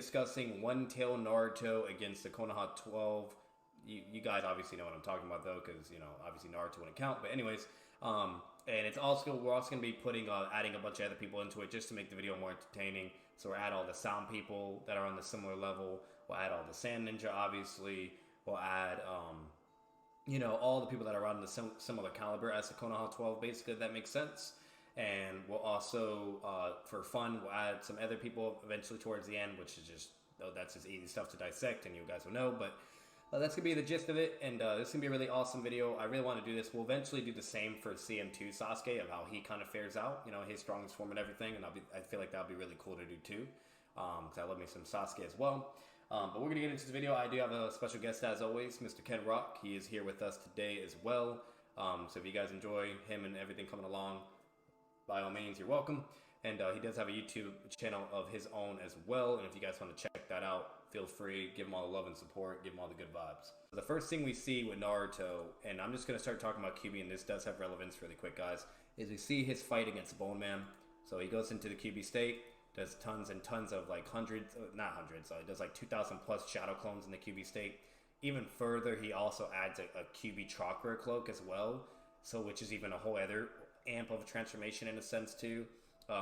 discussing One Tail Naruto against the Konoha 12. You guys obviously know what I'm talking about though, because you know obviously Naruto wouldn't count. But anyways, and it's also we're also gonna be putting adding a bunch of other people into it just to make the video more entertaining. So we'll add all the sound people that are on the similar level. We'll add all the Sand Ninja, obviously. We'll add you know, all the people that are around the similar caliber as the Konoha 12, basically, if that makes sense. And we'll also, for fun, we'll add some other people eventually towards the end, which is just, that's just easy stuff to dissect, and you guys will know. But that's going to be the gist of it, and this is going to be a really awesome video. I really want to do this. We'll eventually do the same for CM2 Sasuke, of how he kind of fares out, you know, his strongest form and everything, and I feel like that would be really cool to do too, because I love me some Sasuke as well. But we're going to get into this video. I do have a special guest, as always, Mr. Ken Rock. He is here with us today as well. So if you guys enjoy him and everything coming along, by all means, you're welcome. And he does have a YouTube channel of his own as well. And if you guys want to check that out, feel free. Give him all the love and support. Give him all the good vibes. The first thing we see with Naruto, and I'm just going to start talking about Kyuubi, and this does have relevance really quick, guys, is we see his fight against Bone Man. So he goes into the Kyuubi state, does tons and tons of like hundreds, not hundreds, he does like 2,000 plus shadow clones in the Kyuubi state. Even further, he also adds a Kyuubi chakra cloak as well, so which is even a whole other amp of transformation in a sense too,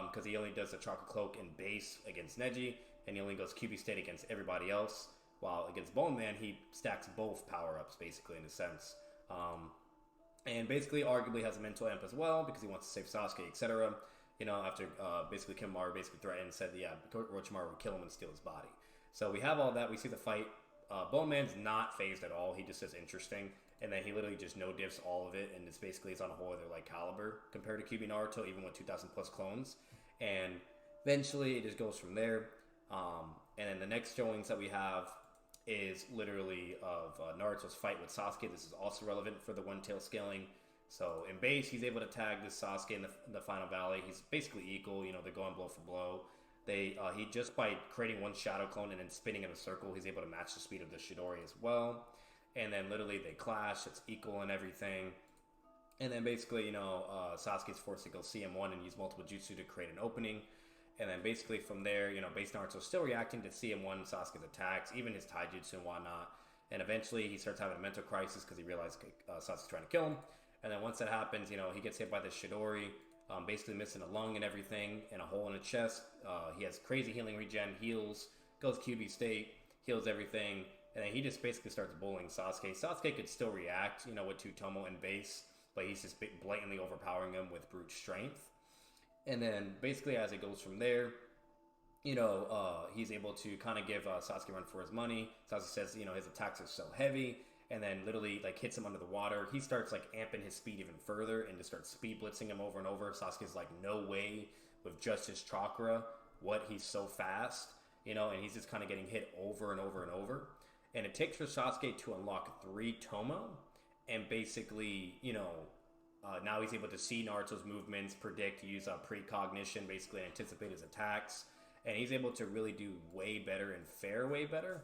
because he only does the chakra cloak in base against Neji, and he only goes Kyuubi state against everybody else, while against Bone Man, he stacks both power-ups basically in a sense. And basically arguably has a mental amp as well, because he wants to save Sasuke, etc. You know, after basically Kimimaro basically threatened and said, yeah, Orochimaru would kill him and steal his body. So we have all that. We see the fight. Bone Man's not phased at all. He just says interesting. And then he literally just no-diffs all of it. And it's basically, it's on a whole other like caliber compared to Kyuubi Naruto, even with 2,000 plus clones. And eventually it just goes from there. And then the next showings that we have is literally of Naruto's fight with Sasuke. This is also relevant for the one-tail scaling. So in base, he's able to tag this Sasuke in the final valley. He's basically equal. You know, they're going blow for blow. He just by creating one shadow clone and then spinning in a circle, he's able to match the speed of the Chidori as well. And then literally they clash. It's equal and everything. And then basically, you know, Sasuke's forced to go CM1 and use multiple jutsu to create an opening. And then basically from there, you know, base Naruto's still reacting to CM1 Sasuke's attacks, even his taijutsu and whatnot. And eventually he starts having a mental crisis because he realized Sasuke's trying to kill him. And then once that happens, you know, he gets hit by the Chidori, basically missing a lung and everything, and a hole in the chest. He has crazy healing regen, heals, goes Kyuubi state, heals everything, and then he just basically starts bullying Sasuke. Sasuke could still react, you know, with Tsutomu and base, but he's just blatantly overpowering him with brute strength. And then basically as it goes from there, you know, he's able to kind of give Sasuke a run for his money. Sasuke says, you know, his attacks are so heavy. And then literally like hits him under the water. He starts like amping his speed even further and just starts speed blitzing him over and over. Sasuke's like, no way with just his chakra, what, he's so fast, you know, and he's just kind of getting hit over and over and over. And it takes for Sasuke to unlock 3 Tomo, and basically, you know, now he's able to see Naruto's movements, predict, use precognition, basically anticipate his attacks, and he's able to really do way better and fare way better.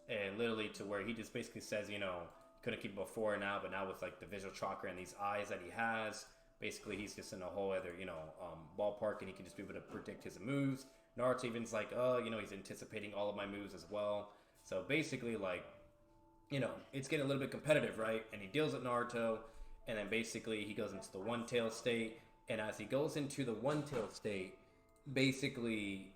And literally to where he just basically says, you know, couldn't keep it before now, but now with like the visual chakra and these eyes that he has, basically he's just in a whole other, you know, ballpark, and he can just be able to predict his moves. Naruto even's like, oh, you know, he's anticipating all of my moves as well. So basically, like, you know, it's getting a little bit competitive, right? And he deals with Naruto, and then basically he goes into the one-tail state, and as he goes into the one-tail state, basically,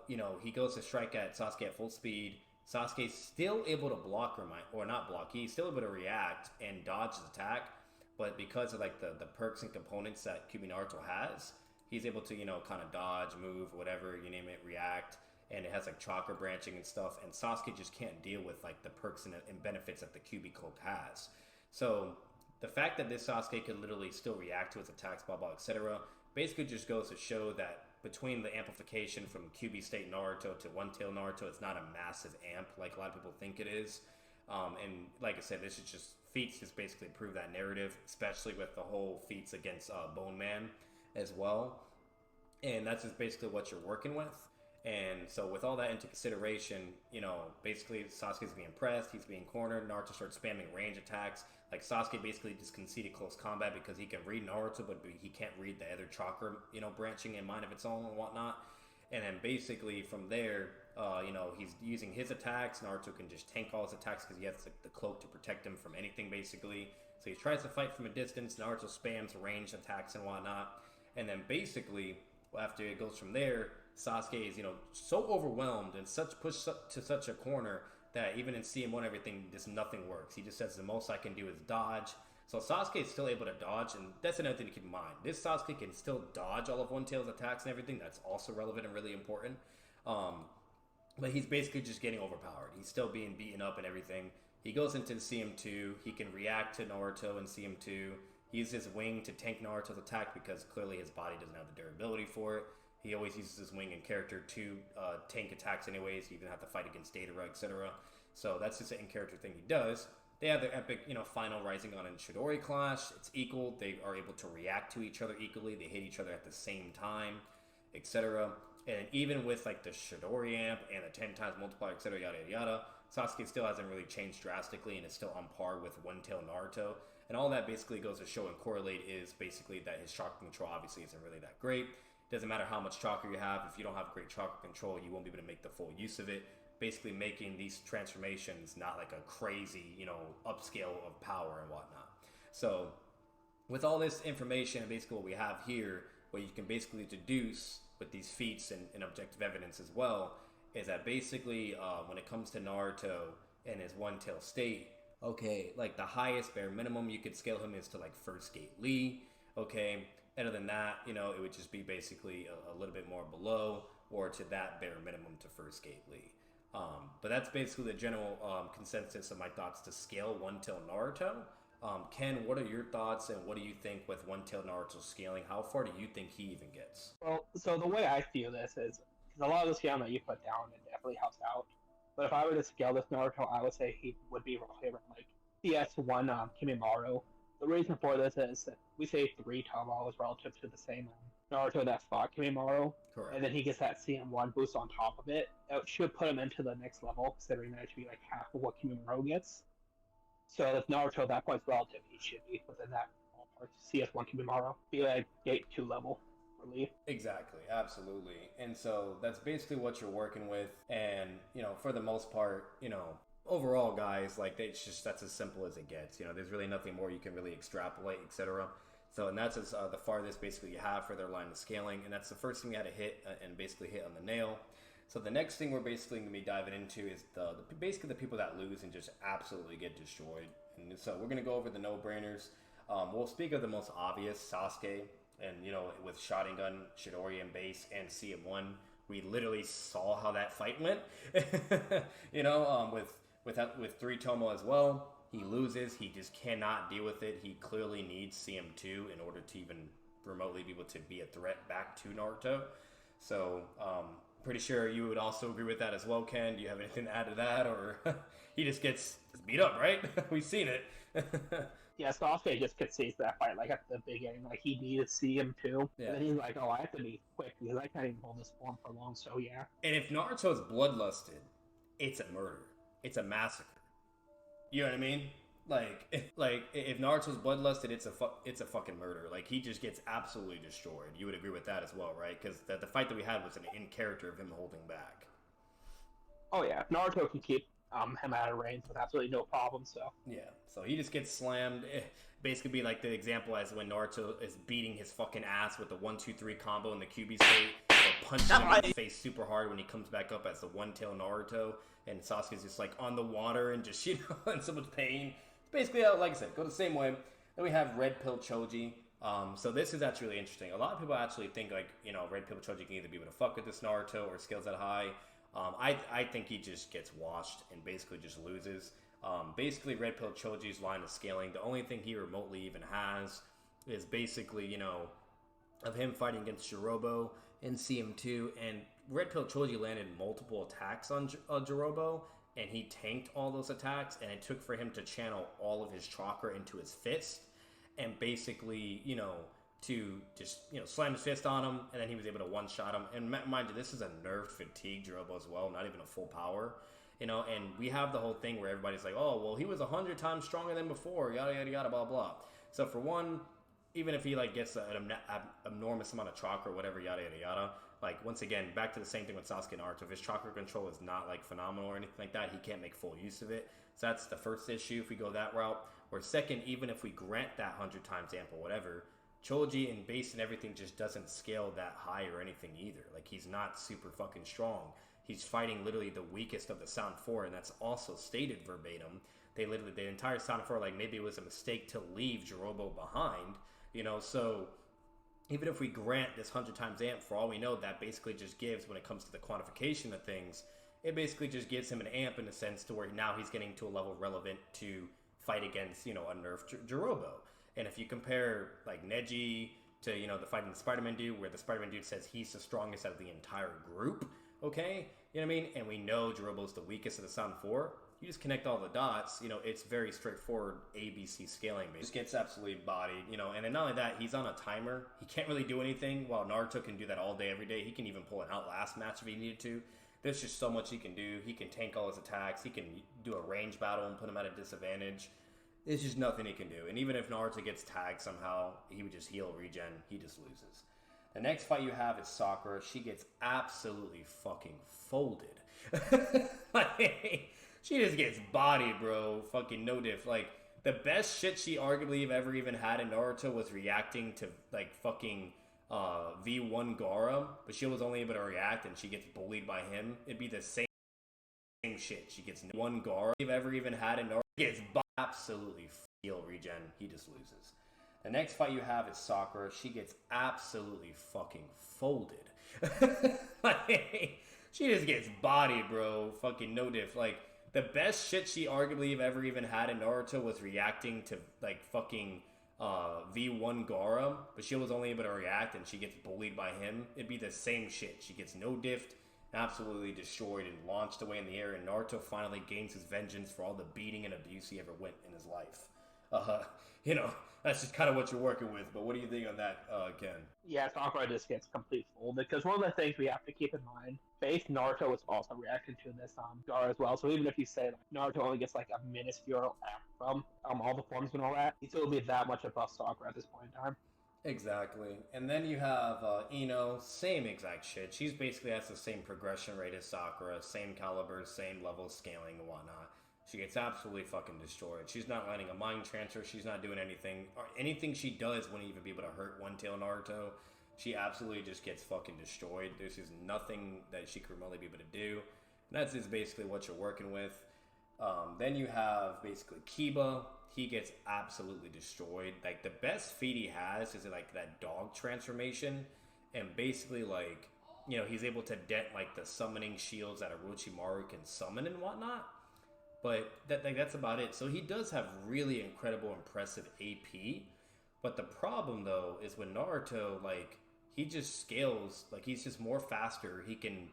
you know, he goes to strike at Sasuke at full speed. Sasuke's still able to block, or not block, he's still able to react and dodge his attack, but because of like the perks and components that Kyuubi Naruto has, he's able to, you know, kind of dodge, move, whatever, you name it, react, and it has like chakra branching and stuff, and Sasuke just can't deal with like the perks and benefits that the Kyuubi cloak has. So the fact that this Sasuke could literally still react to his attacks, blah blah, etc., basically just goes to show that between the amplification from Kyuubi state Naruto to one-tail Naruto, it's not a massive amp like a lot of people think it is. And like I said, this is just feats just basically prove that narrative, especially with the whole feats against Bone Man as well. And that's just basically what you're working with. And so with all that into consideration, you know, basically Sasuke's being pressed, he's being cornered, Naruto starts spamming range attacks. Like Sasuke basically just conceded close combat because he can read Naruto, but he can't read the other chakra, you know, branching in mind of its own and whatnot. And then basically from there, You know, he's using his attacks. Naruto can just tank all his attacks because he has the cloak to protect him from anything, basically. So he tries to fight from a distance. Naruto spams ranged attacks and whatnot. And then basically, after it goes from there, Sasuke is, you know, so overwhelmed and pushed to such a corner that even in CM1 everything, just nothing works. He just says the most I can do is dodge. So Sasuke is still able to dodge, and that's another thing to keep in mind. This Sasuke can still dodge all of One Tail's attacks and everything. That's also relevant and really important. But he's basically just getting overpowered. He's still being beaten up and everything. He goes into CM2. He can react to Naruto in CM2. He uses his wing to tank Naruto's attack because clearly his body doesn't have the durability for it. He always uses his wing in character to tank attacks anyways. You even have to fight against Datara, etc. So that's just an in-character thing he does. They have their epic, you know, final Rising on and Chidori clash. It's equal. They are able to react to each other equally. They hit each other at the same time, etc. And even with like the Chidori amp and the 10 times multiplier, etc., yada yada yada, Sasuke still hasn't really changed drastically and is still on par with One Tail Naruto. And all that basically goes to show and correlate is basically that his chakra control obviously isn't really that great. Doesn't matter how much chakra you have. If you don't have great chakra control, you won't be able to make the full use of it. Basically making these transformations not like a crazy, you know, upscale of power and whatnot. So with all this information and basically what we have here, what you can basically deduce with these feats and objective evidence as well, is that basically when it comes to Naruto and his One Tail state, okay, like the highest bare minimum you could scale him is to like First Gate Lee, okay? Other than that, you know, it would just be basically a little bit more below or to that bare minimum to First Gate Lee. But that's basically the general consensus of my thoughts to scale One Tail Naruto. Ken, what are your thoughts and what do you think with One Tail Naruto scaling? How far do you think he even gets? Well, so the way I feel this is, because a lot of the scaling that you put down, it definitely helps out. But if I were to scale this Naruto, I would say he would be roughly around like CS1 Kimimaro. The reason for this is that we say 3 Tama is relative to the same Naruto that fought Kimimaro. Correct. And then he gets that CM1 boost on top of it. It should put him into the next level, considering that it should be like half of what Kimimaro gets. So if Naruto at that point is relative, he should be within that ballpark. CS1 Kimimaro. Be like Gate 2 level. Exactly, absolutely. And so that's basically what you're working with. And, you know, for the most part, you know, overall, guys, like, it's just, that's as simple as it gets. You know, there's really nothing more you can really extrapolate, etc. So, and that's the farthest basically you have for their line of scaling. And that's the first thing we had to hit and basically hit on the nail. So the next thing we're basically going to be diving into is basically the people that lose and just absolutely get destroyed. And so we're going to go over the no-brainers. We'll speak of the most obvious, Sasuke. And, you know, with Sharingan, Chidori, and base, and CM1, we literally saw how that fight went. You know, with 3 Tomo as well, he loses. He just cannot deal with it. He clearly needs CM2 in order to even remotely be able to be a threat back to Naruto. So, pretty sure you would also agree with that as well, Ken. Do you have anything to add to that? Or he just gets beat up, right? We've seen it. Yeah, Sasuke just concedes that fight, like, at the beginning. Like, he needed CM2. Yeah. And then he's like, oh, I have to be quick, because I can't even hold this form for long, so yeah. And if Naruto's bloodlusted, it's a murder. It's a massacre. You know what I mean? Like if Naruto's bloodlusted, it's a fucking murder. Like, he just gets absolutely destroyed. You would agree with that as well, right? Because the fight that we had was an in-character of him holding back. Oh, yeah. Naruto can keep him out of range with absolutely no problem, so. Yeah, so he just gets slammed. Basically be like the example as when Naruto is beating his fucking ass with the 1-2-3 combo in the QB state, or punching him in the face super hard when he comes back up as the One Tail Naruto, and Sasuke's just like on the water and just, you know, in so much pain. Basically, like I said, go the same way. Then we have Red Pill Choji. So this is actually really interesting. A lot of people actually think, like, you know, Red Pill Choji can either be able to fuck with this Naruto or scales that high. I think he just gets washed and basically just loses. Basically, Red Pill Choji's line of scaling, the only thing he remotely even has is basically, you know, of him fighting against Jirobo in CM2. And Red Pill Choji landed multiple attacks on Jirobo, and he tanked all those attacks, and it took for him to channel all of his chakra into his fist, and basically, you know, to just, you know, slam his fist on him, and then he was able to one-shot him. And mind you, this is a nerfed fatigue Jirobo as well, not even a full power, you know, and we have the whole thing where everybody's like, oh, well, he was 100 times stronger than before, yada, yada, yada, blah, blah. So for one, even if he, like, gets an enormous amount of chakra or whatever, yada, yada, yada, like, once again, back to the same thing with Sasuke and Naruto. If his chakra control is not, like, phenomenal or anything like that, he can't make full use of it. So that's the first issue if we go that route. Or second, even if we grant that 100 times amp or whatever, Choji and base and everything just doesn't scale that high or anything either. Like, he's not super fucking strong. He's fighting literally the weakest of the Sound 4, and that's also stated verbatim. They literally, the entire Sound 4, like, maybe it was a mistake to leave Jirobo behind, you know, so even if we grant this 100 times amp, for all we know, that basically just gives, when it comes to the quantification of things, it basically just gives him an amp in a sense to where now he's getting to a level relevant to fight against, you know, a nerfed Jirobo. And if you compare, like, Neji to, you know, the fighting the Spider-Man dude, where the Spider-Man dude says he's the strongest out of the entire group, okay? You know what I mean? And we know Jirobo's the weakest of the Sound 4. You just connect all the dots, you know, it's very straightforward ABC scaling. Just gets absolutely bodied, you know, and then not only that, he's on a timer. He can't really do anything, while Naruto can do that all day, every day. He can even pull an Outlast match if he needed to. There's just so much he can do. He can tank all his attacks. He can do a range battle and put him at a disadvantage. There's just nothing he can do. And even if Naruto gets tagged somehow, he would just heal, regen. He just loses. The next fight you have is Sakura. She gets absolutely fucking folded. Like, she just gets bodied, bro. Fucking no diff. Like, the best shit she arguably ever even had in Naruto was reacting to, like, fucking V1 Gaara. But she was only able to react and she gets bullied by him. It'd be the same shit. She gets one Gaara ever even had in Naruto. Gets absolutely heal, regen. He just loses. The next fight you have is Sakura. She gets absolutely fucking folded. Like, she just gets bodied, bro. Fucking no diff. Like, the best shit she arguably ever even had in Naruto was reacting to, like, fucking V1 Gaara, but she was only able to react and she gets bullied by him. It'd be the same shit. She gets no diffed, absolutely destroyed, and launched away in the air, and Naruto finally gains his vengeance for all the beating and abuse he ever went in his life. You know, that's just kind of what you're working with, but what do you think on that, Ken? Yeah, Sakura just gets complete folded, because one of the things we have to keep in mind, base Naruto is also reacting to this Gaara as well, so even if you say like, Naruto only gets like a minuscule act from all the forms and all that, he still be that much above Sakura at this point in time. Exactly. And then you have Ino, same exact shit. She's basically has the same progression rate as Sakura, same caliber, same level scaling and whatnot. She gets absolutely fucking destroyed. She's not landing a mind transfer. She's not doing anything. Or anything she does wouldn't even be able to hurt One Tail Naruto. She absolutely just gets fucking destroyed. There's just nothing that she could remotely be able to do. And that's just basically what you're working with. Then you have basically Kiba. He gets absolutely destroyed. Like, the best feat he has is like that dog transformation. And basically, like, you know, he's able to dent like the summoning shields that Orochimaru can summon and whatnot. But that's about it. So he does have really incredible, impressive AP. But the problem, though, is when Naruto, like, he just scales. Like, he's just more faster. He can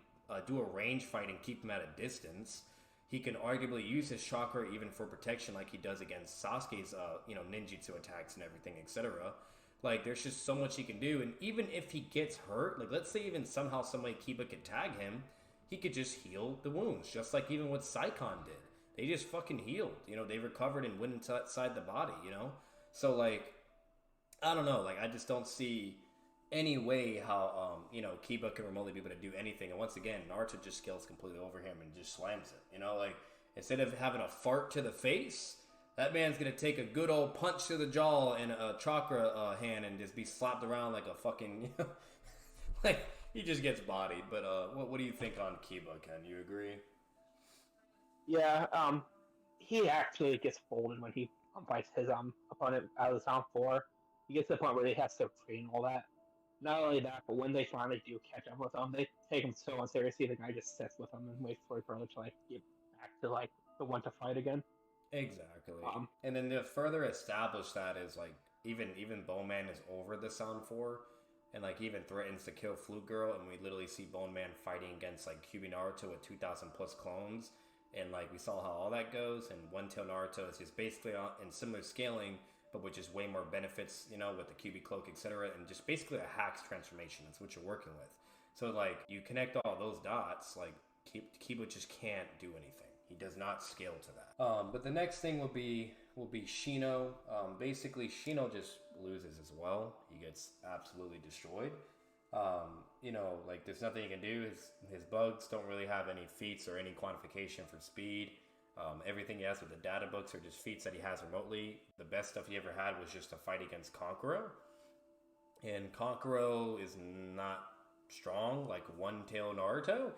do a range fight and keep him at a distance. He can arguably use his chakra even for protection like he does against Sasuke's, you know, ninjutsu attacks and everything, etc. Like, there's just so much he can do. And even if he gets hurt, like, let's say even somehow somebody Kiba could tag him, he could just heal the wounds. Just like even what Saikon did. They just fucking healed. You know, they recovered and went inside the body, you know? So, like, I don't know. Like, I just don't see any way how, you know, Kiba can remotely be able to do anything. And once again, Naruto just scales completely over him and just slams it. You know, like, instead of having a fart to the face, that man's going to take a good old punch to the jaw and a chakra hand and just be slapped around like a fucking, you know, like, he just gets bodied. But what do you think on Kiba, Ken? You agree? Yeah, he actually gets folded when he fights his opponent out of the Sound 4. He gets to the point where he has to train all that. Not only that, but when they finally do catch up with him, they take him so unseriously. The guy just sits with him and waits for his brother to like get back to like the one to fight again. Exactly. And then to further establish that is like even Bone Man is over the Sound 4 and like even threatens to kill Flute Girl, and we literally see Bone Man fighting against like QB Naruto with 2,000 plus clones, and like we saw how all that goes. And One Tail Naruto is just basically in similar scaling, but with just way more benefits, you know, with the QB cloak, etc., and just basically a hacks transformation. That's what you're working with. So like you connect all those dots, like Kiba just can't do anything. He does not scale to that. But the next thing will be Shino. Basically, Shino just loses as well. He gets absolutely destroyed. You know, like there's nothing he can do. His bugs don't really have any feats or any quantification for speed. Everything he has with the data books are just feats that he has remotely. The best stuff he ever had was just a fight against Konkoro. And Konkoro is not strong like one-tail Naruto.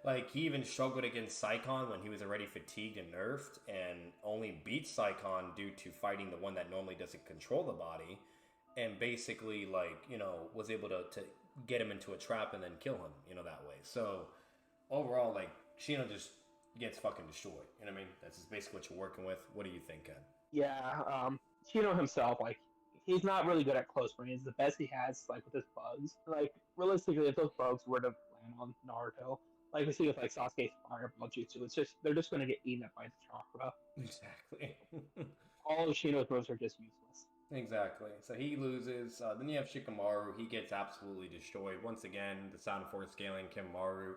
Like he even struggled against Saikon when he was already fatigued and nerfed, and only beat Saikon due to fighting the one that normally doesn't control the body, and basically like, you know, was able to get him into a trap and then kill him, you know, that way. So overall, like Shino just gets fucking destroyed. You know what I mean? That's just basically what you're working with. What do you think, Ken? Yeah, Chino himself, like, he's not really good at close range. The best he has, like, with his bugs. Like, realistically, if those bugs were to land on Naruto, like we see with, like, Sasuke's fireball jutsu, it's just, they're just going to get eaten up by the chakra. Exactly. All of Shino's moves are just useless. Exactly. So he loses. Then you have Shikamaru. He gets absolutely destroyed. Once again, the Sound Force scaling Kimamaru.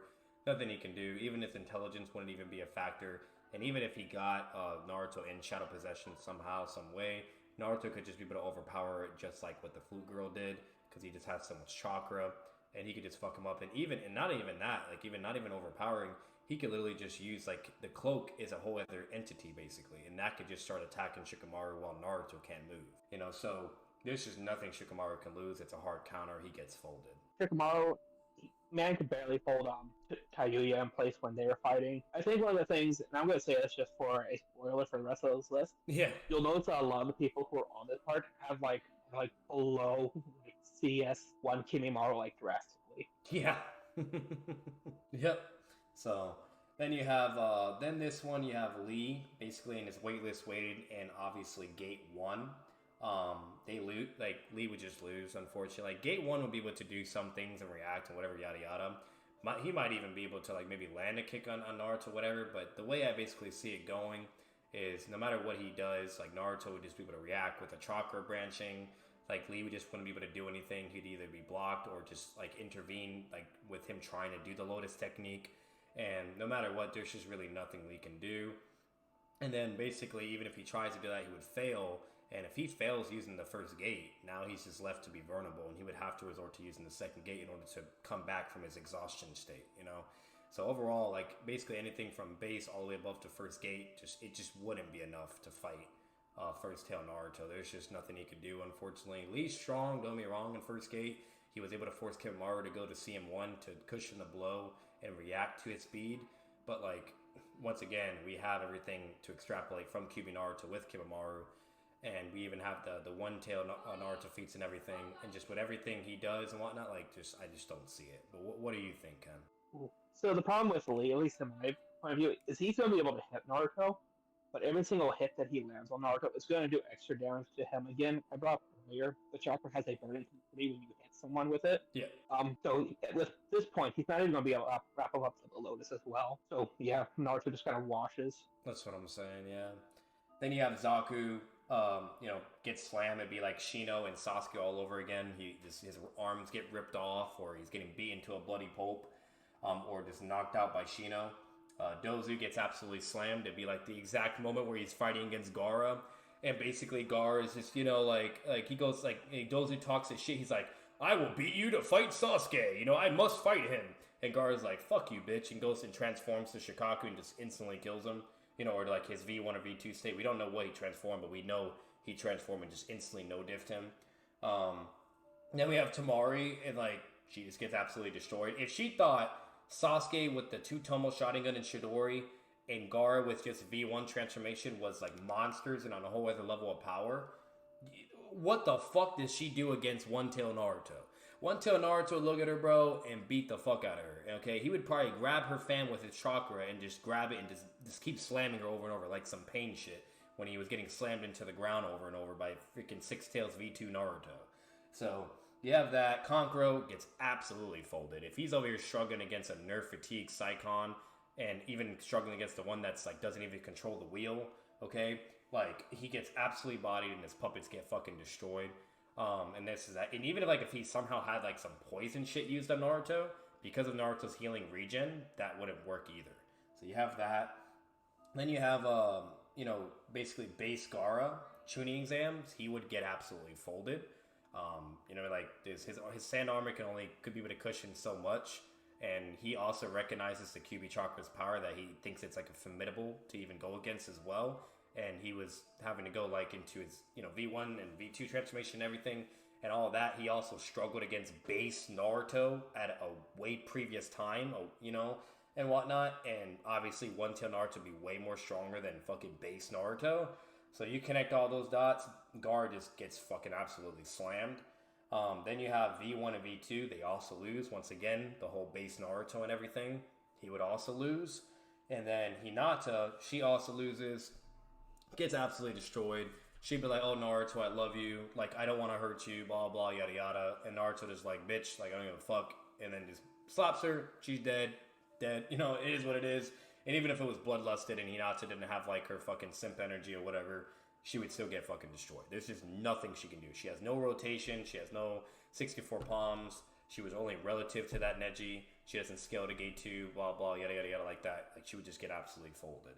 Nothing he can do. Even his intelligence wouldn't even be a factor. And even if he got Naruto in Shadow Possession somehow, some way, Naruto could just be able to overpower it just like what the Flute Girl did, because he just has so much chakra, and he could just fuck him up. And not even that, like even not even overpowering, he could literally just use like the cloak is a whole other entity basically, and that could just start attacking Shikamaru while Naruto can't move. You know, so there's just nothing Shikamaru can lose. It's a hard counter. He gets folded. Shikamaru, man could barely hold Tayuya in place when they were fighting. I think one of the things, and I'm going to say this just for a spoiler for the rest of this list, Yeah. you'll notice that a lot of the people who are on this part have like below like, CS1 Kimimaro like drastically. Yeah. Yep. So then you have then this one you have Lee basically in his waitlist waited, and obviously gate 1. They lose, like Lee would just lose, unfortunately. Like gate 1 would be able to do some things and react and whatever, yada yada. He might even be able to like maybe land a kick on Naruto, whatever. But the way I basically see it going is no matter what he does, like Naruto would just be able to react with the chakra branching. Like Lee would just wouldn't be able to do anything. He'd either be blocked or just like intervene, like with him trying to do the Lotus technique. And no matter what, there's just really nothing Lee can do. And then basically, even if he tries to do that, he would fail. And if he fails using the first gate, now he's just left to be vulnerable, and he would have to resort to using the second gate in order to come back from his exhaustion state, you know? So overall, like basically anything from base all the way above to first gate, it just wouldn't be enough to fight first tail Naruto. There's just nothing he could do, unfortunately. Lee's strong, don't get me wrong, in first gate. He was able to force Kimamaru to go to CM1 to cushion the blow and react to his speed. But like, once again, we have everything to extrapolate from QB Naruto with Kimamaru. And we even have the one-tail Naruto feats and everything. And just with everything he does and whatnot, like, I just don't see it. But what do you think, Ken? So the problem with Lee, at least in my point of view, is he's going to be able to hit Naruto, but every single hit that he lands on Naruto is going to do extra damage to him. Again, I brought up earlier, the chakra has a burden when you hit someone with it. Yeah. So with this point, he's not even going to be able to wrap him up to the Lotus as well. So yeah, Naruto just kind of washes. That's what I'm saying, yeah. Then you have Zaku, you know, get slammed. It'd be like Shino and Sasuke all over again. His arms get ripped off, or he's getting beaten to a bloody pulp, or just knocked out by Shino. Dozu gets absolutely slammed. It'd be like the exact moment where he's fighting against Gaara, and basically Gaara is just, you know, like he goes like Dozu talks his shit. He's like, "I will beat you to fight Sasuke. You know, I must fight him." And Gaara's like, "Fuck you, bitch," and goes and transforms to Shikaku and just instantly kills him. You know, or like his V1 or V2 state. We don't know what he transformed, but we know he transformed and just instantly no-diffed him. Then we have Tamari, and like, she just gets absolutely destroyed. If she thought Sasuke with the 2 Tomo Sharingan and Chidori, and Gaara with just V1 transformation was like monsters and on a whole other level of power, what the fuck does she do against One-Tail Naruto? One-Tail Naruto would look at her, bro, and beat the fuck out of her, okay? He would probably grab her fan with his chakra and just grab it and just keep slamming her over and over like some pain shit when he was getting slammed into the ground over and over by freaking Six Tails V2 Naruto. So, you have that. Konkoro gets absolutely folded. If he's over here struggling against a nerf fatigue Saikon, and even struggling against the one that's like doesn't even control the wheel, okay? Like, he gets absolutely bodied and his puppets get fucking destroyed. And this is that. And even if he somehow had like some poison shit used on Naruto, because of Naruto's healing regen, that wouldn't work either. So you have that. Then you have, you know, basically base Gaara tuning exams. He would get absolutely folded. You know, like his sand armor could be able to cushion so much, and he also recognizes the QB Chakra's power that he thinks it's like a formidable to even go against as well. And he was having to go like into his V1 and V2 transformation and everything and all of that. He also struggled against base Naruto at a way previous time, and whatnot. And obviously, One Tail Naruto would be way more stronger than fucking base Naruto. So you connect all those dots, Guard just gets fucking absolutely slammed. Then you have V1 and V2. They also lose. Once again, the whole base Naruto and everything, he would also lose. And then Hinata, she also loses, gets absolutely destroyed. She'd be like, "Oh, Naruto, I love you. Like, I don't want to hurt you, blah, blah, yada, yada." And Naruto just like, "Bitch, like, I don't give a fuck." And then just slaps her. She's dead. Dead. You know, it is what it is. And even if it was bloodlusted and Hinata didn't have like her fucking simp energy or whatever, she would still get fucking destroyed. There's just nothing she can do. She has no rotation. She has no 64 palms. She was only relative to that Neji. She doesn't scale to gate 2, blah, blah, yada, yada, yada, like that. Like, she would just get absolutely folded.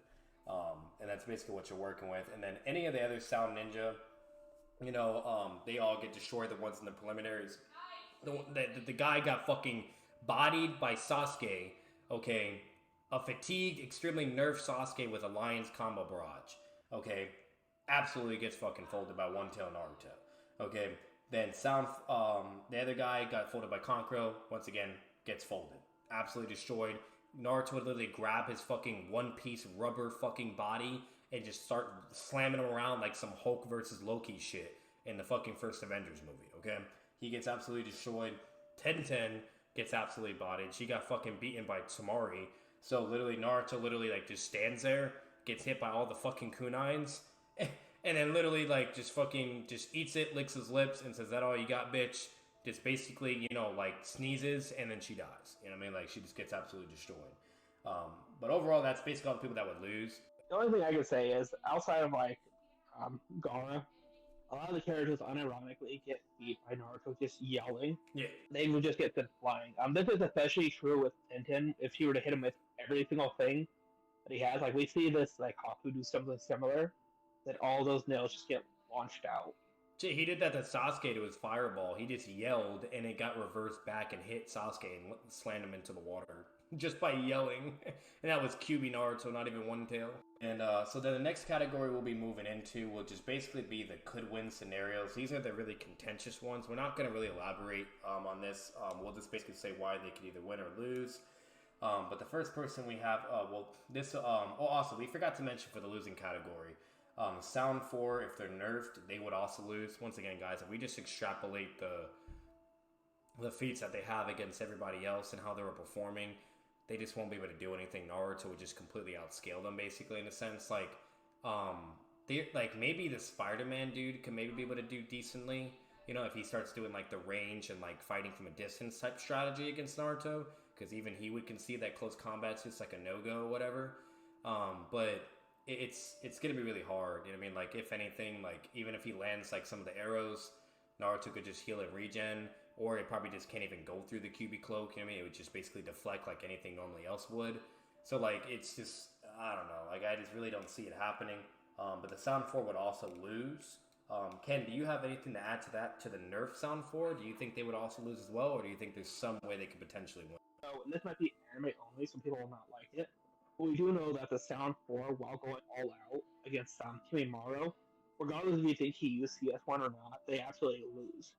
And that's basically what you're working with. And then any of the other Sound Ninja, they all get destroyed. The ones in the preliminaries. The guy got fucking bodied by Sasuke. Okay, a fatigued, extremely nerfed Sasuke with a Lion's combo barrage. Okay, absolutely gets fucking folded by One Tail Naruto. Okay, then the other guy got folded by Kankuro. Once again, gets folded. Absolutely destroyed. Naruto would literally grab his fucking one-piece rubber fucking body and just start slamming him around like some Hulk versus Loki shit in the fucking first Avengers movie, okay? He gets absolutely destroyed. Tenten gets absolutely bodied. She got fucking beaten by Tamari. So literally, Naruto literally like just stands there, gets hit by all the fucking kunines, and then literally like just eats it, licks his lips, and says, "That all you got, bitch?" Just basically, like sneezes and then she dies. You know what I mean? Like she just gets absolutely destroyed. But overall, that's basically all the people that would lose. The only thing I can say is outside of like Gaara, a lot of the characters unironically get beat by Naruto just yelling. Yeah. They would just get sent flying. This is especially true with Tenten. If she were to hit him with every single thing that he has, like we see this like Haku do something similar, that all those nails just get launched out. He did that to Sasuke to his fireball. He just yelled and it got reversed back and hit Sasuke and slammed him into the water just by yelling. And that was QB Naruto, not even One Tail. And so then the next category we'll be moving into will just basically be the could-win scenarios. These are the really contentious ones. We're not going to really elaborate on this. We'll just basically say why they could either win or lose. But the first person we have, also, we forgot to mention for the losing category, Sound 4, if they're nerfed, they would also lose. Once again, guys, if we just extrapolate the feats that they have against everybody else and how they were performing, they just won't be able to do anything. Naruto would just completely outscale them, basically, in a sense. Like, maybe the Spider-Man dude could maybe be able to do decently, if he starts doing, like, the range and, like, fighting from a distance type strategy against Naruto, because even he would concede that close combat's just, like, a no-go or whatever. But it's gonna be really hard, you know what I mean? Like, if anything, like, even if he lands, like, some of the arrows, Naruto could just heal and regen, or it probably just can't even go through the QB cloak, you know what I mean? It would just basically deflect like anything normally else would. So, like, it's just, I don't know, like, I just really don't see it happening. But the Sound 4 would also lose. Ken, do you have anything to add to that, to the nerf Sound 4? Do you think they would also lose as well, or do you think there's some way they could potentially win? So, this might be anime only, some people will not like it. But we do know that the Sound 4, while going all out against Kimimaro, regardless if you think he used CS1 or not, they absolutely lose.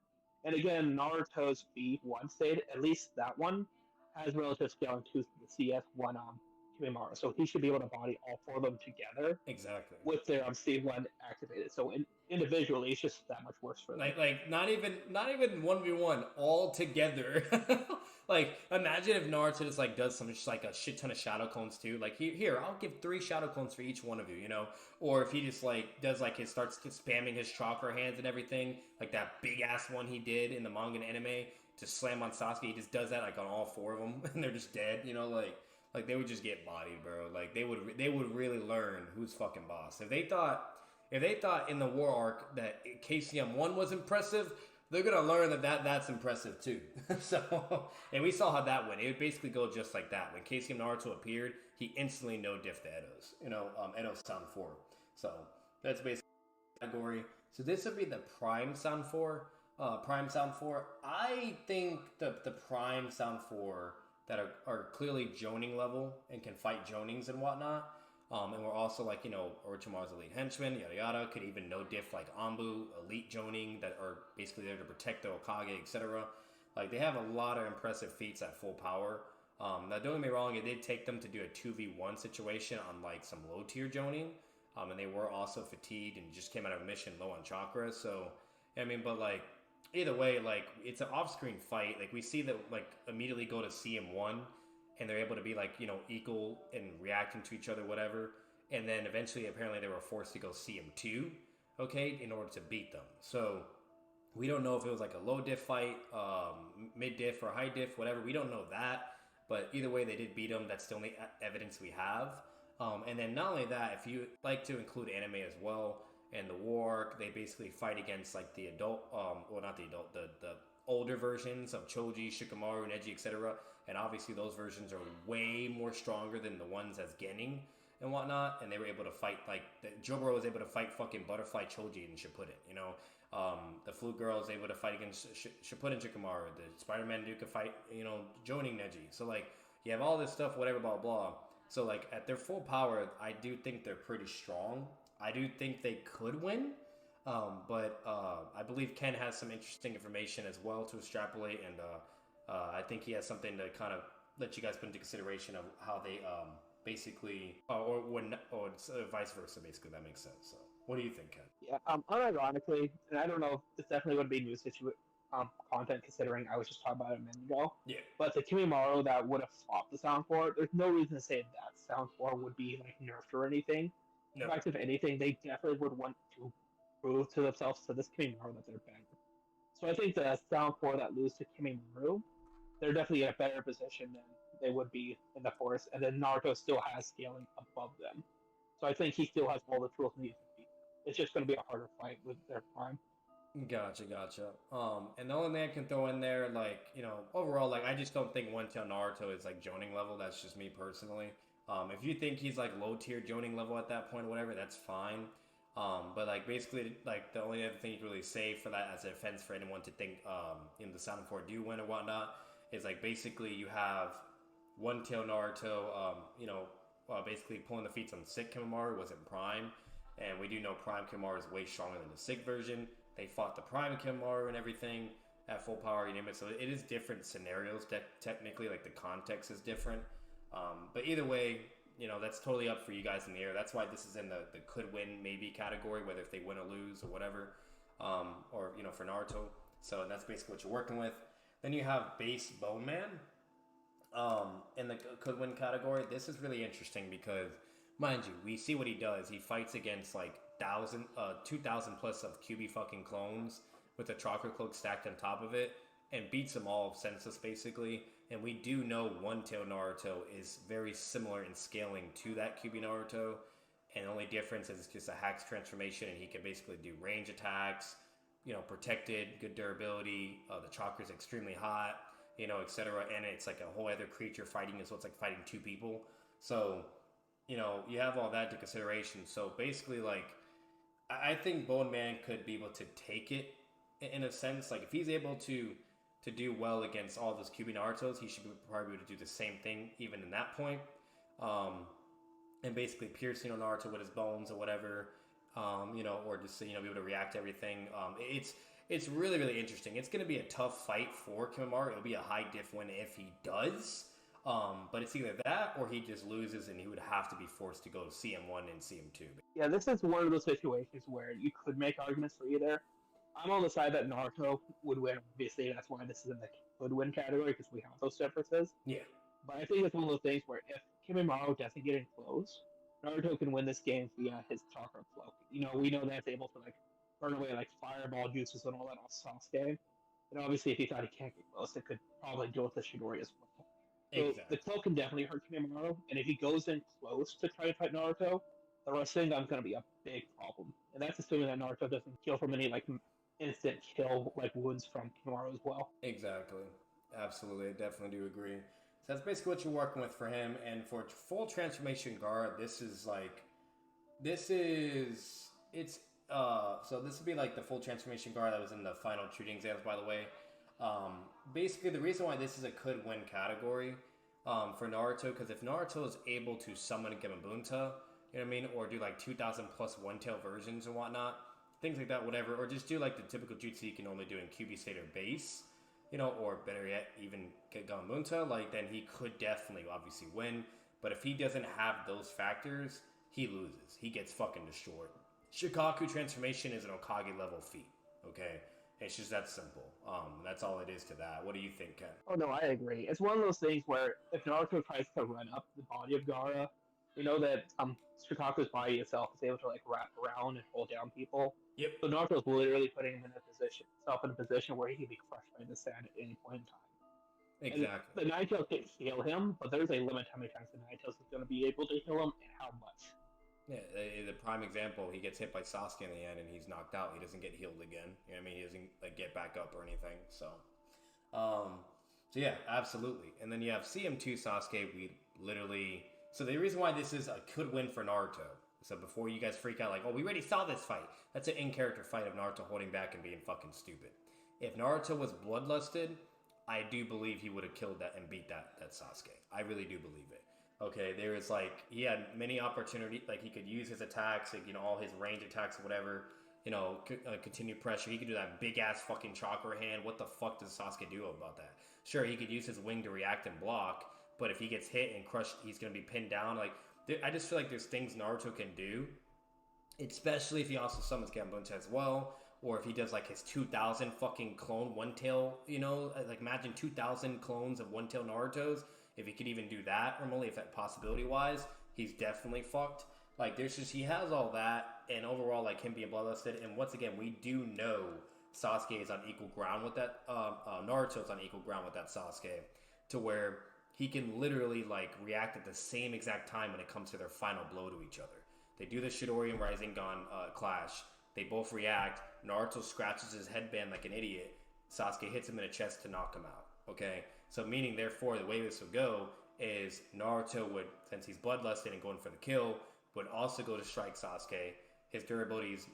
And again, Naruto's V1 state, at least that one, has relative scaling to the CS1 Kimimaro. So he should be able to body all four of them together. Exactly. With their C1 activated. So individually, it's just that much worse for them. Like not even 1v1, all together. Like, imagine if Naruto just like does some just like a shit ton of shadow clones too. Like, here, I'll give 3 shadow clones for each one of you, Or if he just like does like starts spamming his chakra hands and everything, like that big ass one he did in the manga and anime to slam on Sasuke. He just does that like on all 4 of them, and they're just dead. Like they would just get bodied, bro. Like they would really learn who's fucking boss. If they thought in the war arc that KCM 1 was impressive, they're gonna learn that's impressive too. So, and we saw how that went. It would basically go just like that. When KCM Naruto appeared, he instantly no-diffed the Edo's. Edo's Sound 4. So that's basically the category. So this would be the prime Sound 4. Prime Sound 4. I think the Prime Sound 4 that are clearly Joning level and can fight Jonings and whatnot. And we're also like, Orochimaru's elite henchmen, yada yada, could even no diff like Anbu, elite Joning that are basically there to protect the Hokage, etc. Like, they have a lot of impressive feats at full power. Now, don't get me wrong, it did take them to do a 2v1 situation on like some low tier Joning. And they were also fatigued and just came out of a mission low on chakra. So, I mean, but like, either way, like, it's an off-screen fight. Like, we see that, like, immediately go to CM1 and they're able to be like, equal and reacting to each other, whatever. And then eventually, apparently, they were forced to go CM2, okay, in order to beat them. So we don't know if it was like a low diff fight, mid diff or high diff, whatever. We don't know that. But either way, they did beat them. That's the only evidence we have. And then not only that, if you like to include anime as well, and the war, they basically fight against like the adult, well, not the adult, the older versions of Choji, Shikamaru, Neji, etc. And obviously those versions are way more stronger than the ones as Genin and whatnot. And they were able to fight, like, Jobaro was able to fight fucking Butterfly Choji and Shippuden, the Flute Girl is able to fight against Shippuden Shikamaru. The Spider-Man dude could fight, Jonin Neji. So, like, you have all this stuff, whatever, blah, blah. So, like, at their full power, I do think they're pretty strong. I do think they could win. But I believe Ken has some interesting information as well to extrapolate, and I think he has something to kind of let you guys put into consideration of how they basically, or vice versa, basically. That makes sense. So, what do you think, Ken? Yeah, unironically, and I don't know, this definitely would be new content considering I was just talking about it a minute ago. Yeah. But the Kimimaro that would have swapped the Sound 4, there's no reason to say that Sound 4 would be like nerfed or anything. No. In fact, if anything, they definitely would want to prove to themselves to this Kimimaro that they're better. So I think the Sound 4 that lose to Kimimaro, they're definitely in a better position than they would be in the Forest, and then Naruto still has scaling above them. So I think he still has all the tools needed to beat. It's just going to be a harder fight with their Prime. Gotcha. And the only thing I can throw in there, like, overall, like, I just don't think one-tail Naruto is like Joning level. That's just me personally. If you think he's like low tier Joning level at that point or whatever, that's fine. But like, basically, like, the only other thing you can really say for that as a defense for anyone to think the Sound 4 do win or whatnot is, like, basically you have one-tail Naruto, basically pulling the feats on sick Kimimaro wasn't Prime. And we do know Prime Kimimaro is way stronger than the sick version. They fought the Prime Kimimaro and everything at full power, you name it. So it is different scenarios. Technically, like, the context is different. But either way, that's totally up for you guys in the air. That's why this is in the could win maybe category, whether if they win or lose or whatever, or for Naruto. So that's basically what you're working with. Then you have base Bone Man in the could win category. This is really interesting because, mind you, we see what he does. He fights against like 2,000 plus of QB fucking clones with a chakra cloak stacked on top of it and beats them all senseless basically. And we do know one-tail Naruto is very similar in scaling to that QB Naruto. And the only difference is it's just a Hacks transformation, and he can basically do range attacks, protected, good durability. The chakra is extremely hot, etc. And it's like a whole other creature fighting, so it's like fighting two people. So, you have all that to consideration. So basically, like, I think Bone Man could be able to take it in a sense. Like, if he's able to do well against all those QB Narutos, he should probably be able to do the same thing even in that point. And basically pierce, Naruto with his bones or whatever, or just, be able to react to everything. It's really, really interesting. It's going to be a tough fight for Kimimaro. It'll be a high diff win if he does. But it's either that or he just loses and he would have to be forced to go to CM1 and CM2. Yeah, this is one of those situations where you could make arguments for either. I'm on the side that Naruto would win. Obviously, that's why this is in the could win category, because we have those differences. Yeah. But I think it's one of those things where if Kimimaro doesn't get in close, Naruto can win this game via his chakra cloak. We know that's able to, like, burn away, like, fireball juices and all that on Sasuke. And obviously, if he thought he can't get close, it could probably deal with the Shidori as well. So exactly. The cloak can definitely hurt Kimimaro, and if he goes in close to try to fight Naruto, the Rasengan is going to be a big problem. And that's assuming that Naruto doesn't kill from any, like, instant kill, like, wounds from Kimimaro as well. Exactly. Absolutely. I definitely do agree. So that's basically what you're working with for him. And for full transformation Gaara, it's So this would be like the full transformation Gaara that was in the final shooting exams, by the way. Basically, the reason why this is a could win category for Naruto, because if Naruto is able to summon Gamabunta, you know what I mean, or do like 2,000 plus one-tail versions and whatnot, things like that, whatever, or just do like the typical jutsu you can only do in QB State or base, you know, or better yet, even get Gamabunta, like then he could definitely obviously win. But if he doesn't have those factors, he loses. He gets fucking destroyed. Shikaku transformation is an Okage level feat. Okay, it's just that simple. That's all it is to that. What do you think, Ken? Oh no, I agree. It's one of those things where if Naruto tries to run up the body of Gaara, we know that Shikaku's body itself is able to like wrap around and hold down people. Yep. So Naruto's literally putting him in a position, self in a position where he can be crushed by the sand at any point in time. Exactly. And the Nine Tails can heal him, but there's a limit how many times the Nine Tails is going to be able to heal him and how much. Yeah, the prime example, he gets hit by Sasuke in the end and he's knocked out. He doesn't get healed again. You know what I mean? He doesn't like get back up or anything. So yeah, absolutely. And then you have CM2 Sasuke. We literally. So the reason why this is a could win for Naruto. So before you guys freak out like, oh, we already saw this fight. That's an in-character fight of Naruto holding back and being fucking stupid. If Naruto was bloodlusted, I do believe he would have killed that and beat that Sasuke. I really do believe it. Okay, there is like, he had many opportunities, like he could use his attacks, like, you know, all his range attacks or whatever, you know, continue pressure. He could do that big ass fucking chakra hand. What the fuck does Sasuke do about that? Sure, he could use his wing to react and block, but if he gets hit and crushed, he's going to be pinned down. Like, I just feel like there's things Naruto can do, especially if he also summons Gamabunta as well, or if he does like his 2,000 fucking clone one tail, you know, like imagine 2,000 clones of one tail Naruto's. If he could even do that remotely, if that possibility wise, he's definitely fucked. Like there's just, he has all that, and overall like him being bloodlusted, and once again we do know Sasuke is on equal ground with that, Naruto's on equal ground with that Sasuke, to where he can literally like react at the same exact time when it comes to their final blow to each other. They do the Chidori and Rasengan clash. They both react. Naruto scratches his headband like an idiot. Sasuke hits him in the chest to knock him out. Okay? So meaning, therefore, the way this would go is Naruto would, since he's bloodlusted and going for the kill, would also go to strike Sasuke. His durability is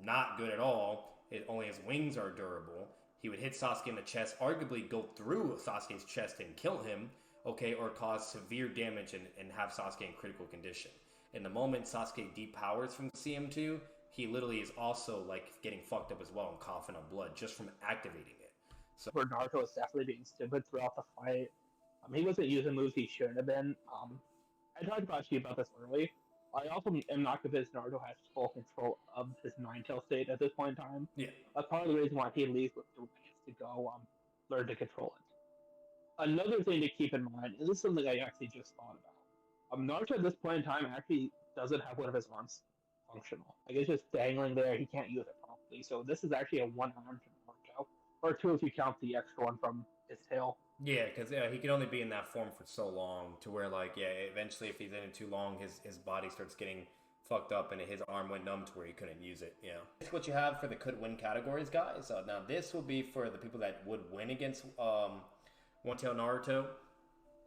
not good at all. Only his wings are durable. He would hit Sasuke in the chest, arguably go through Sasuke's chest and kill him, okay, or cause severe damage and have Sasuke in critical condition. In the moment Sasuke depowers from CM2, he literally is also like getting fucked up as well and coughing up blood just from activating it. So where Naruto was definitely being stupid throughout the fight. He wasn't using moves he shouldn't have been. I talked about this early. I also am not convinced Naruto has full control of his Nine-Tail state at this point in time. yeah, That's part of the reason why he leaves with the chance to go learn to control it. Another thing to keep in mind, and this is something I actually just thought about. Naruto at this point in time actually doesn't have one of his arms functional. Like it's just dangling there. He can't use it properly. So this is actually a one arm for Naruto, or two if you count the extra one from his tail. Yeah, because he can only be in that form for so long to where, like, yeah, eventually if he's in it too long, his body starts getting fucked up and his arm went numb to where he couldn't use it, you know. That's what you have for the could win categories, guys. Now, this will be for the people that would win against One Tail Naruto.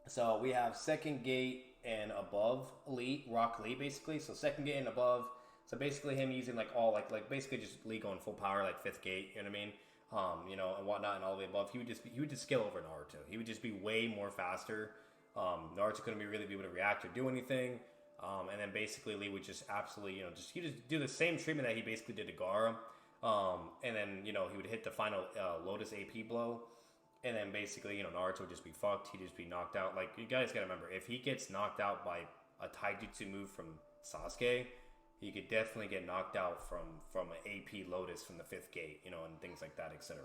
So we have second gate and above Elite, Rock Lee, basically. So second gate and above. So basically him using, like, all, like basically just Lee going full power, like fifth gate, you know what I mean? You know, and whatnot, and all the way above. He would just scale over Naruto. He would just be way more faster. Naruto couldn't really be able to react or do anything. And then basically Lee would just absolutely, you know, he just do the same treatment that he basically did to Gaara. And then, you know, he would hit the final Lotus AP blow. And then basically, you know, Naruto would just be fucked. He'd just be knocked out. Like, you guys gotta remember, if he gets knocked out by a taijutsu move from Sasuke, he could definitely get knocked out from an AP Lotus from the fifth gate, you know, and things like that, etc.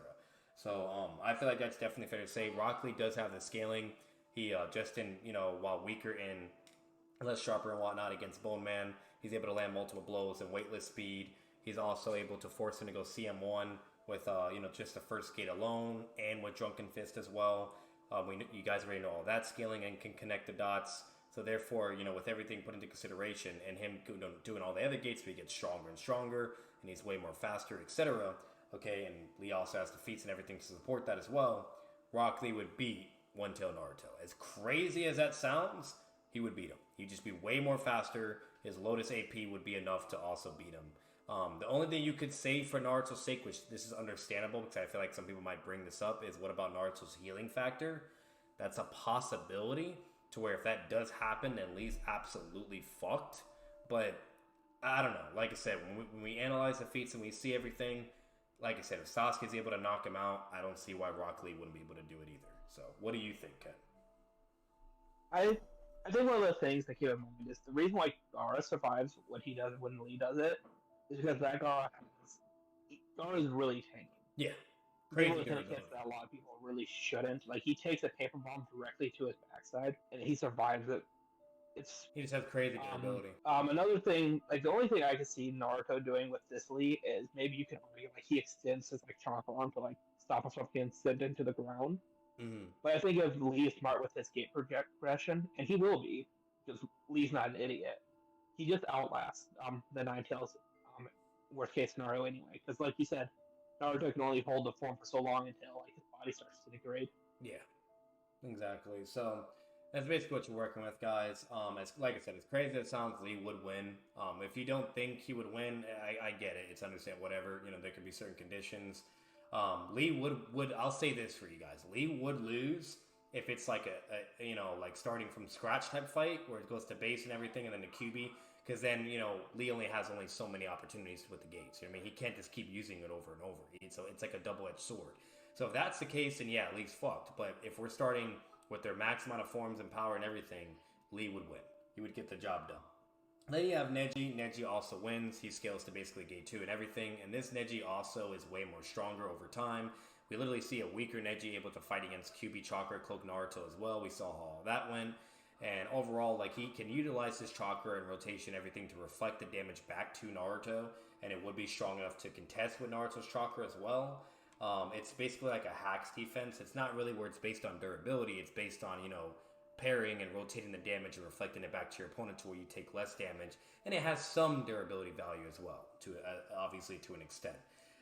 So I feel like that's definitely fair to say. Rock Lee does have the scaling. He just in, you know, while weaker and less sharper and whatnot against Bone Man, he's able to land multiple blows and weightless speed. He's also able to force him to go CM1 with you know, just the first gate alone, and with Drunken Fist as well. You guys already know all that scaling and can connect the dots. So therefore, you know, with everything put into consideration and him doing all the other gates, he gets stronger and stronger, and he's way more faster, etc. Okay, and Lee also has the feats and everything to support that as well. Rock Lee would beat One Tail Naruto. As crazy as that sounds, he would beat him. He'd just be way more faster. His Lotus AP would be enough to also beat him. The only thing you could say for Naruto's sake, which this is understandable because I feel like some people might bring this up, is what about Naruto's healing factor? That's a possibility to where if that does happen, then Lee's absolutely fucked. But I don't know. Like I said, when we analyze the feats and we see everything, like I said, if Sasuke's able to knock him out, I don't see why Rock Lee wouldn't be able to do it either. So, what do you think, Ken? I think one of the things to keep in mind is the reason why Gara survives what he does when Lee does it is because that Gara is really tanky. Yeah, Crazy crazy hits durability. that a lot of people really shouldn't. Like he takes a paper bomb directly to his backside and he survives it. It's He just has crazy durability. another thing, like the only thing I could see Naruto doing with this Lee is maybe you can argue like he extends his like chakra arm to like stop us from getting sent into the ground. Mm-hmm. But I think if Lee is smart with his gate progression, and he will be, because Lee's not an idiot, he just outlasts the Nine Tails worst case scenario anyway. Because like you said, Naruto can only hold the form for so long until like his body starts to degrade. Yeah, exactly. So that's basically what you're working with, guys. As like I said, as crazy as it sounds, Lee would win. If you don't think he would win, I get it. It's understand whatever. You know, there could be certain conditions. Lee would I'll say this for you guys. Lee would lose if it's like a you know, like starting from scratch type fight where it goes to base and everything and then the QB. Because then, you know, Lee only has so many opportunities with the gates. You know what I mean? He can't just keep using it over and over. So it's like a double-edged sword. So if that's the case, then yeah, Lee's fucked. But if we're starting with their max amount of forms and power and everything, Lee would win. He would get the job done. Then you have Neji. Neji also wins. He scales to basically gate 2 and everything. And this Neji also is way more stronger over time. We literally see a weaker Neji able to fight against QB Chakra, Cloak Naruto as well. We saw how all that went. And overall, like, he can utilize his chakra and rotation, everything to reflect the damage back to Naruto, and it would be strong enough to contest with Naruto's chakra as well. It's basically like a hacks defense. It's not really where it's based on durability. It's based on, you know, parrying and rotating the damage and reflecting it back to your opponent to where you take less damage. And it has some durability value as well, to obviously to an extent.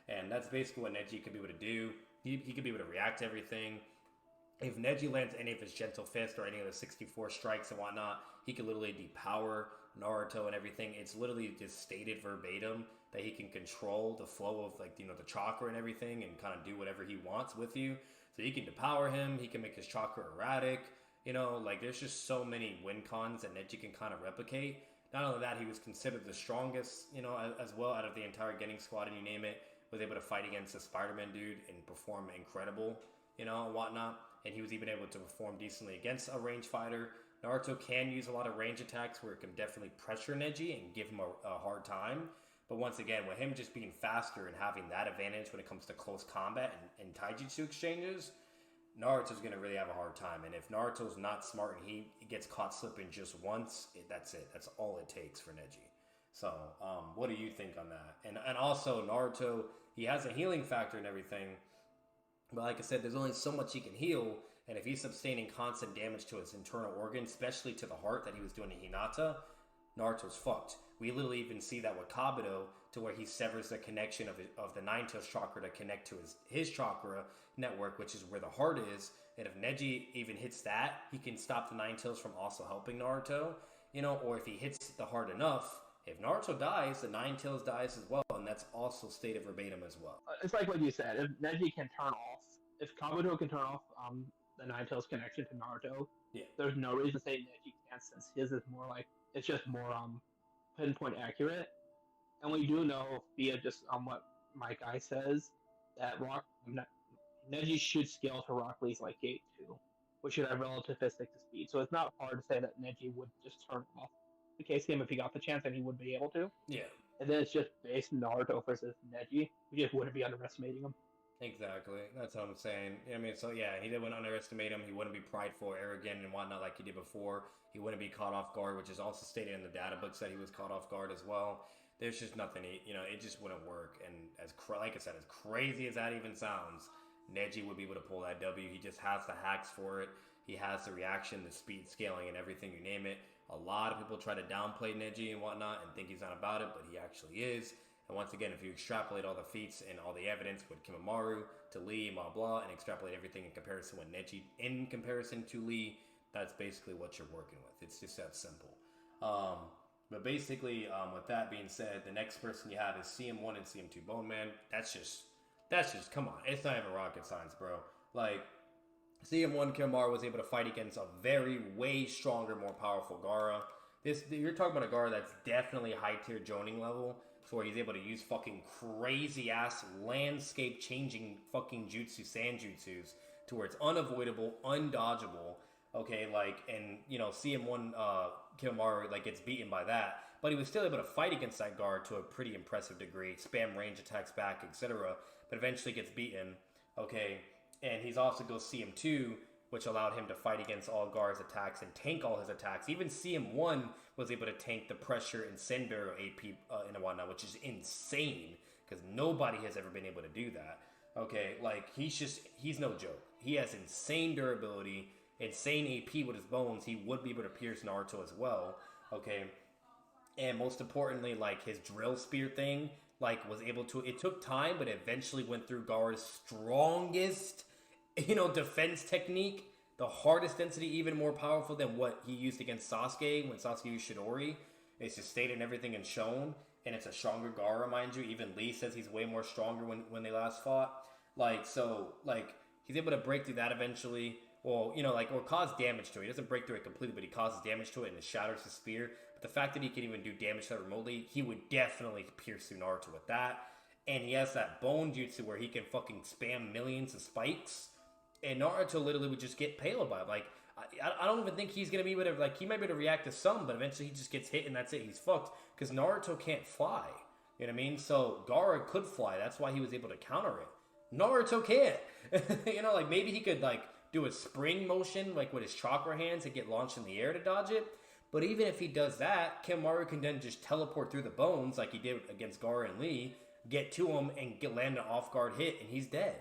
And that's basically what Neji could be able to do. He could be able to react to everything. If Neji lands any of his Gentle Fist or any of the 64 strikes and whatnot, he can literally depower Naruto and everything. It's literally just stated verbatim that he can control the flow of, like, you know, the chakra and everything and kind of do whatever he wants with you. So you can depower him. He can make his chakra erratic. You know, like, there's just so many win cons that Neji can kind of replicate. Not only that, he was considered the strongest, you know, as well out of the entire Genin squad, and you name it. Was able to fight against the Spider-Man dude and perform incredible, you know, and whatnot. And he was even able to perform decently against a range fighter. Naruto can use a lot of range attacks where it can definitely pressure Neji and give him a hard time. But once again, with him just being faster and having that advantage when it comes to close combat and taijutsu exchanges, Naruto's going to really have a hard time. And if Naruto's not smart and he gets caught slipping just once, that's it. That's all it takes for Neji. So, what do you think on that? And also, Naruto, he has a healing factor and everything. But like I said, there's only so much he can heal, and if he's sustaining constant damage to his internal organs, especially to the heart that he was doing to Hinata, Naruto's fucked. We literally even see that with Kabuto, to where he severs the connection of the Nine Tails chakra to connect to his chakra network, which is where the heart is. And if Neji even hits that, he can stop the Nine Tails from also helping Naruto, you know, or if he hits the heart enough, if Naruto dies, the Nine Tails dies as well, and that's also stated verbatim as well. It's like what you said. If Neji can turn off, if Kabuto can turn off the Nine Tails connection to Naruto, Yeah. there's no reason to say Neji can't, since his is more like, it's just more pinpoint accurate. And we do know via just what my guy says that Neji should scale to Rock Lee's like gate 2, which should have relativistic to speed. So it's not hard to say that Neji would just turn off the case game if he got the chance, and he would be able to. Yeah. And then it's just based Naruto versus Neji. We just wouldn't be underestimating him. Exactly. That's what I'm saying. I mean, so yeah, he wouldn't underestimate him. He wouldn't be prideful, arrogant, and whatnot like he did before. He wouldn't be caught off guard, which is also stated in the data books that he was caught off guard as well. There's just nothing, you know, it just wouldn't work. And like I said, as crazy as that even sounds, Neji would be able to pull that W. He just has the hacks for it. He has the reaction, the speed scaling, and everything, you name it. A lot of people try to downplay Neji and whatnot and think he's not about it, but he actually is. And once again, if you extrapolate all the feats and all the evidence with Kimamaru to Lee, blah, blah, and extrapolate everything in comparison with Neji in comparison to Lee, that's basically what you're working with. It's just that simple. But basically, with that being said, the next person you have is CM1 and CM2 Bone Man. That's just come on. It's not even rocket science, bro. Like, CM1 Kiyomaru was able to fight against a way stronger, more powerful Gaara. You're talking about a Gaara that's definitely high tier Joning level, so where he's able to use fucking crazy ass landscape changing fucking jutsu, sand jutsus, to where it's unavoidable, undodgeable. Okay, like, and CM1 Kiyomaru like gets beaten by that, but he was still able to fight against that Gaara to a pretty impressive degree, spam range attacks back, etc. But eventually gets beaten. Okay. And he's also goes CM2, which allowed him to fight against all Gaara's attacks and tank all his attacks. Even CM1 was able to tank the pressure and send barrier AP and whatnot, which is insane because nobody has ever been able to do that. Okay, like he's no joke. He has insane durability, insane AP with his bones. He would be able to pierce Naruto as well. Okay, and most importantly, like his drill spear thing, like was able to. It took time, but eventually went through Gaara's strongest defense technique, the hardest density, even more powerful than what he used against Sasuke when Sasuke used Shidori. It's just stated and everything and shown, and it's a stronger Gaara, mind you. Even Lee says he's way more stronger when they last fought. Like, so, like, he's able to break through that eventually. Well, or cause damage to it. He doesn't break through it completely, but he causes damage to it and it shatters his spear. But the fact that he can even do damage to that remotely, he would definitely pierce through Naruto with that. And he has that bone jutsu where he can fucking spam millions of spikes. And Naruto literally would just get paled by it. Like, I don't even think he's going to be able to, like, he might be able to react to some, but eventually he just gets hit and that's it. He's fucked. Because Naruto can't fly. You know what I mean? So, Gaara could fly. That's why he was able to counter it. Naruto can't. Like, maybe he could, like, do a spring motion, like, with his chakra hands and get launched in the air to dodge it. But even if he does that, Kiyomaru can then just teleport through the bones, like he did against Gaara and Lee, get to him and land an off-guard hit, and he's dead.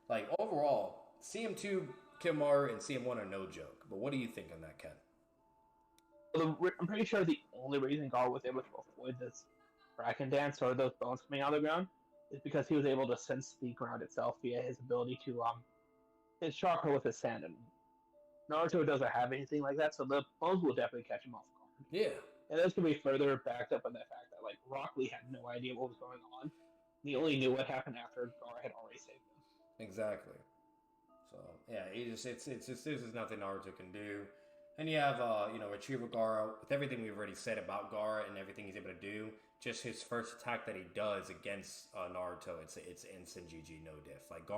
Like, overall, CM2, Kiyomaru, and CM1 are no joke. But what do you think on that, Ken? I'm pretty sure the only reason Gaara was able to avoid this Kraken dance or those bones coming out of the ground is because he was able to sense the ground itself via his ability to his chakra with his sand. And Naruto doesn't have anything like that, so the bones will definitely catch him off guard. Yeah. And this can be further backed up by the fact that, like, Rock Lee had no idea what was going on. He only knew what happened after Gaara had already saved him. Exactly. So yeah, it's just there's nothing Naruto can do. And you have Retrieval Gaara with everything we've already said about Gaara and everything he's able to do. Just his first attack that he does against Naruto, it's instant GG, no diff. Like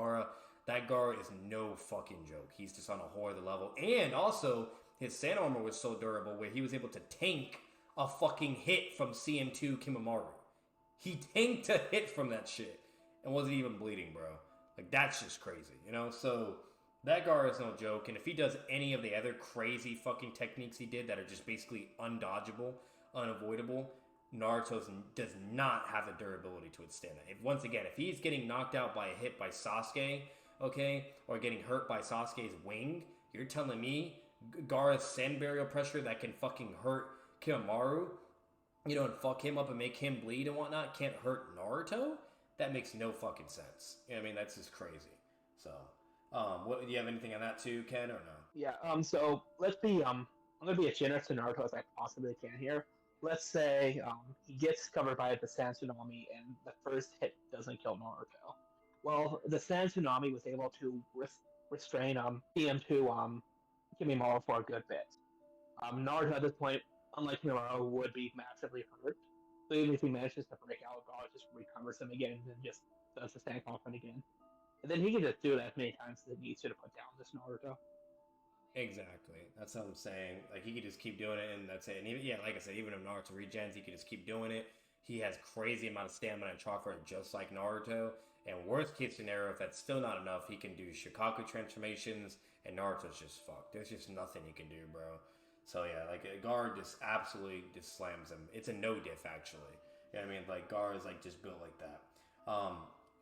that Gaara is no fucking joke. He's just on a whole other level. And also his sand armor was so durable where he was able to tank a fucking hit from CM2 Kiyomaru. He tanked a hit from that shit and wasn't even bleeding, bro. Like, that's just crazy, So, that Gaara is no joke. And if he does any of the other crazy fucking techniques he did that are just basically undodgeable, unavoidable, Naruto does not have the durability to withstand it. If he's getting knocked out by a hit by Sasuke, okay, or getting hurt by Sasuke's wing, you're telling me Gaara's sand barrier pressure that can fucking hurt Kiyomaru, and fuck him up and make him bleed and whatnot, can't hurt Naruto? That makes no fucking sense. That's just crazy. So, do you have anything on that too, Ken, or no? Yeah. So let's be. I'm gonna be as generous to Naruto as I possibly can here. Let's say he gets covered by the Sand Tsunami, and the first hit doesn't kill Naruto. Well, the Sand Tsunami was able to restrain CM2 Kiyomaru for a good bit. Naruto at this point, unlike Kiyomaru, would be massively hurt. So even if he manages to break out, God just recovers him again and just does the stand coffin again. And then he can just do that as many times as he needs to put down this Naruto. Exactly. That's what I'm saying. Like, he could just keep doing it, and that's it. And even, like I said, even if Naruto regens, he could just keep doing it. He has crazy amount of stamina and chakra just like Naruto. And worst case scenario, if that's still not enough, he can do Shikaku transformations, and Naruto's just fucked. There's just nothing he can do, bro. So yeah, like Gaara just absolutely just slams him. It's a no diff actually. You know what I mean? Like Gaara is like just built like that.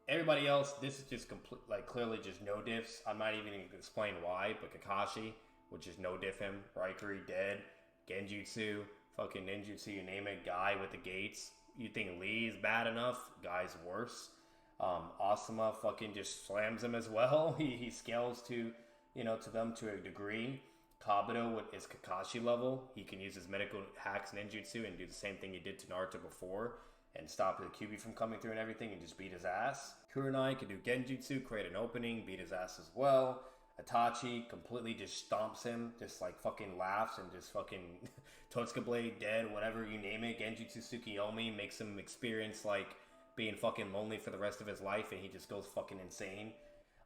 Everybody else, this is just clearly just no diffs. I'm not even going to explain why, but Kakashi, which is no diff him. Raikuri dead. Genjutsu, fucking ninjutsu, you name it. Guy with the gates. You think Lee is bad enough? Guy's worse. Asuma fucking just slams him as well. He scales to them to a degree. Kabuto is Kakashi level, he can use his medical hacks ninjutsu and do the same thing he did to Naruto before and stop the QB from coming through and everything and just beat his ass. Kurenai can do genjutsu, create an opening, beat his ass as well. Itachi completely just stomps him, just like fucking laughs and just fucking Totsuka Blade dead, whatever you name it. Genjutsu Tsukiyomi makes him experience like being fucking lonely for the rest of his life and he just goes fucking insane.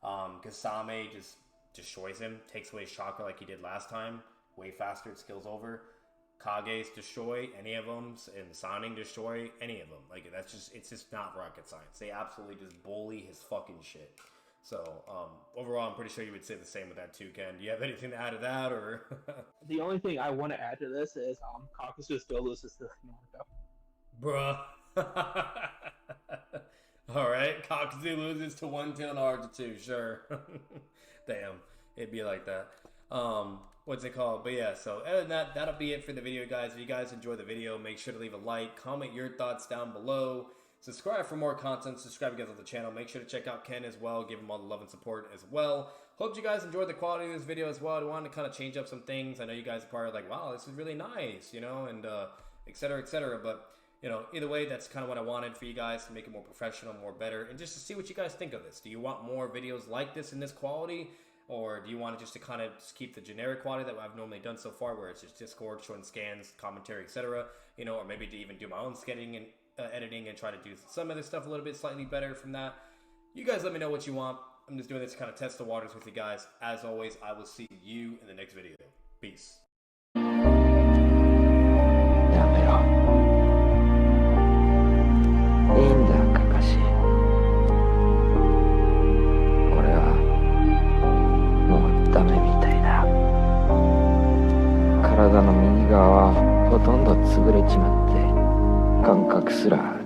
Kasame just destroys him, takes away chakra like he did last time, way faster, it skills over. Kage's destroy any of them, and Sannin destroy any of them. Like that's just, it's just not rocket science. They absolutely just bully his fucking shit. So overall, I'm pretty sure you would say the same with that too, Ken. Do you have anything to add to that, or? The only thing I want to add to this is Kakuzu still loses to Naruto. Bruh. All right, Kakuzu loses to One-Tailed Naruto too. Sure. Damn, it'd be like that. What's it called? But yeah, so other than that, that'll be it for the video, guys. If you guys enjoyed the video, make sure to leave a like, comment your thoughts down below. Subscribe for more content. Subscribe if you guys on the channel. Make sure to check out Ken as well. Give him all the love and support as well. Hope you guys enjoyed the quality of this video as well. I wanted to kind of change up some things. I know you guys are probably like, wow, this is really nice, you know, and et cetera, et cetera. But, you know, either way, that's kind of what I wanted for you guys to make it more professional, more better, and just to see what you guys think of this. Do you want more videos like this in this quality? Or do you want to kind of keep the generic quality that I've normally done so far, where it's just Discord, showing scans, commentary, etc. You know, or maybe to even do my own scanning and editing and try to do some of this stuff a little bit slightly better from that. You guys let me know what you want. I'm just doing this to kind of test the waters with you guys. As always, I will see you in the next video. Peace. やめろ。いいんだ、カカシ。俺はもうダメみたいだ。体の右側はほとんど潰れちまって感覚すら